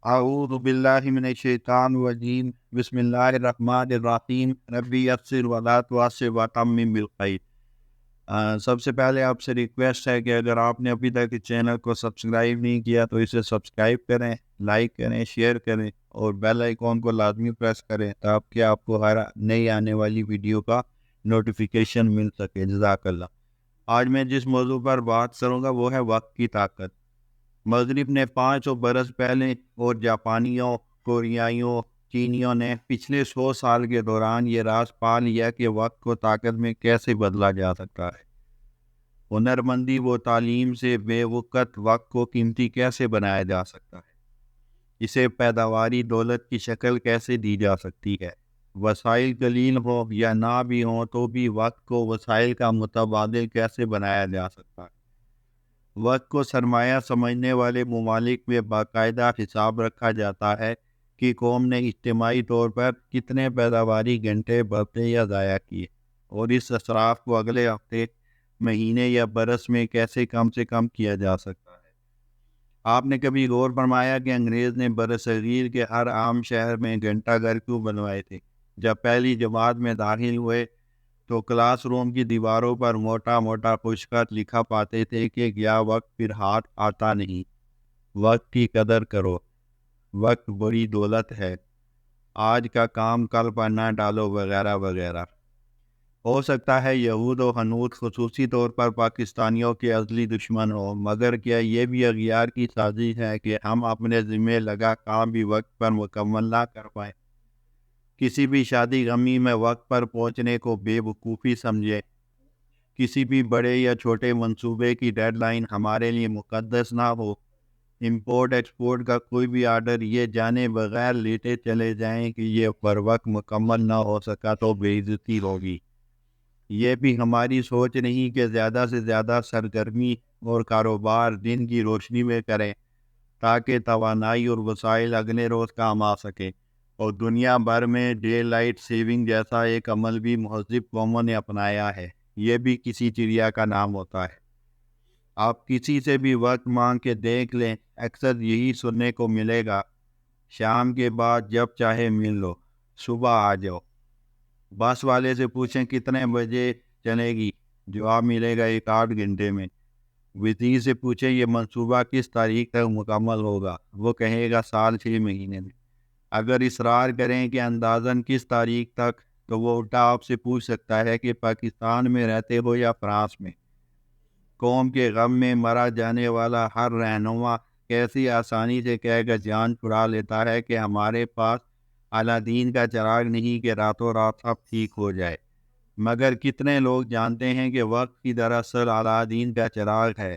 اعوذ باللہ من الشیطان الرجیم بسم اللہ الرحمن الرحیم ربی یسر ولا تعسر وتمم بالخیر۔ سب سے پہلے آپ سے ریکویسٹ ہے کہ اگر آپ نے ابھی تک اس چینل کو سبسکرائب نہیں کیا تو اسے سبسکرائب کریں، لائک کریں، شیئر کریں اور بیل آئیکن کو لازمی پریس کریں تاکہ آپ کو ہر نئی آنے والی ویڈیو کا نوٹیفیکیشن مل سکے۔ جزاک اللہ۔ آج میں جس موضوع پر بات کروں گا وہ ہے وقت کی طاقت۔ مغرب نے 500 برس پہلے اور جاپانیوں، کوریائیوں، چینیوں نے پچھلے 100 سال کے دوران یہ راز پا لیا کہ وقت کو طاقت میں کیسے بدلا جا سکتا ہے۔ ہنرمندی و تعلیم سے بے وقت وقت کو قیمتی کیسے بنایا جا سکتا ہے۔ اسے پیداواری دولت کی شکل کیسے دی جا سکتی ہے۔ وسائل قلیل ہو یا نہ بھی ہوں تو بھی وقت کو وسائل کا متبادل کیسے بنایا جا سکتا ہے۔ وقت کو سرمایہ سمجھنے والے ممالک میں باقاعدہ حساب رکھا جاتا ہے کہ قوم نے اجتماعی طور پر کتنے پیداواری گھنٹے برتے یا ضائع کیے، اور اس اثرات کو اگلے ہفتے، مہینے یا برس میں کیسے کم سے کم کیا جا سکتا ہے۔ آپ نے کبھی غور فرمایا کہ انگریز نے برصغیر کے ہر عام شہر میں گھنٹہ گھر کیوں بنوائے تھے؟ جب پہلی جماعت میں داخل ہوئے تو کلاس روم کی دیواروں پر موٹا موٹا خط لکھا پاتے تھے کہ گیا وقت پھر ہاتھ آتا نہیں، وقت کی قدر کرو، وقت بڑی دولت ہے، آج کا کام کل پر نہ ڈالو، وغیرہ وغیرہ۔ ہو سکتا ہے یہود و ہنود خصوصی طور پر پاکستانیوں کے ازلی دشمن ہو، مگر کیا یہ بھی اغیار کی سازش ہے کہ ہم اپنے ذمہ لگا کام بھی وقت پر مکمل نہ کر پائیں؟ کسی بھی شادی غمی میں وقت پر پہنچنے کو بے وقوفی سمجھے۔ کسی بھی بڑے یا چھوٹے منصوبے کی ڈیڈ لائن ہمارے لیے مقدس نہ ہو۔ امپورٹ ایکسپورٹ کا کوئی بھی آرڈر یہ جانے بغیر لیتے چلے جائیں کہ یہ پر وقت مکمل نہ ہو سکا تو بے عزتی ہوگی۔ یہ بھی ہماری سوچ نہیں کہ زیادہ سے زیادہ سرگرمی اور کاروبار دن کی روشنی میں کریں تاکہ توانائی اور وسائل اگلے روز کام آ سکے۔ اور دنیا بھر میں ڈے لائٹ سیونگ جیسا ایک عمل بھی مہذب قوموں نے اپنایا ہے، یہ بھی کسی چڑیا کا نام ہوتا ہے۔ آپ کسی سے بھی وقت مانگ کے دیکھ لیں، اکثر یہی سننے کو ملے گا، شام کے بعد جب چاہے مل لو، صبح آ جاؤ۔ بس والے سے پوچھیں کتنے بجے چلے گی، جواب ملے گا 8 گھنٹے میں۔ وزیر سے پوچھیں یہ منصوبہ کس تاریخ تک مکمل ہوگا، وہ کہے گا سال 6 مہینے میں۔ اگر اصرار کریں کہ اندازاً کس تاریخ تک، تو وہ الٹا آپ سے پوچھ سکتا ہے کہ پاکستان میں رہتے ہو یا فرانس میں۔ قوم کے غم میں مرا جانے والا ہر رہنما کیسی آسانی سے کہے گا جان چھڑا لیتا ہے کہ ہمارے پاس الادین کا چراغ نہیں کہ راتوں رات سب ٹھیک ہو جائے۔ مگر کتنے لوگ جانتے ہیں کہ وقت کی دراصل الادین کا چراغ ہے،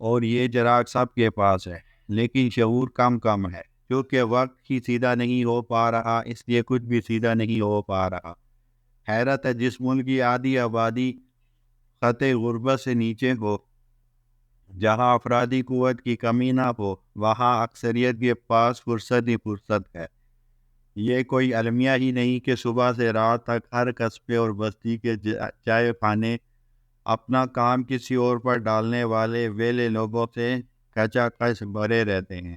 اور یہ چراغ سب کے پاس ہے، لیکن شعور کم ہے۔ کیونکہ وقت ہی سیدھا نہیں ہو پا رہا، اس لیے کچھ بھی سیدھا نہیں ہو پا رہا۔ حیرت ہے، جس ملک کی آدھی آبادی خط غربت سے نیچے ہو، جہاں افرادی قوت کی کمی نہ ہو، وہاں اکثریت کے پاس فرصت ہی فرصت ہے۔ یہ کوئی المیہ ہی نہیں کہ صبح سے رات تک ہر قصبے اور بستی کے چائے خانے اپنا کام کسی اور پر ڈالنے والے ویلے لوگوں سے کچا کچ بھرے رہتے ہیں۔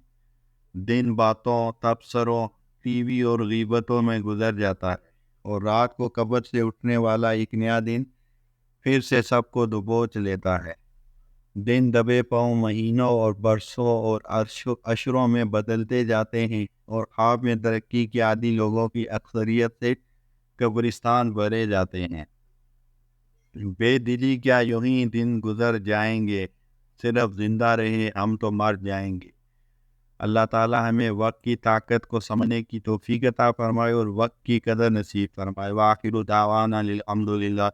دن باتوں، تبصروں، ٹی وی اور غیبتوں میں گزر جاتا ہے، اور رات کو قبر سے اٹھنے والا ایک نیا دن پھر سے سب کو دبوچ لیتا ہے۔ دن دبے پاؤں مہینوں اور برسوں اور اشروں میں بدلتے جاتے ہیں، اور خواب میں ترقی کے عادی لوگوں کی اکثریت سے قبرستان بھرے جاتے ہیں۔ بے دلی کیا یوں ہی دن گزر جائیں گے، صرف زندہ رہے ہم تو مر جائیں گے۔ اللہ تعالی ہمیں وقت کی طاقت کو سمجھنے کی توفیق عطا فرمائے اور وقت کی قدر نصیب فرمائے۔ وآخر دعوانا الحمد للہ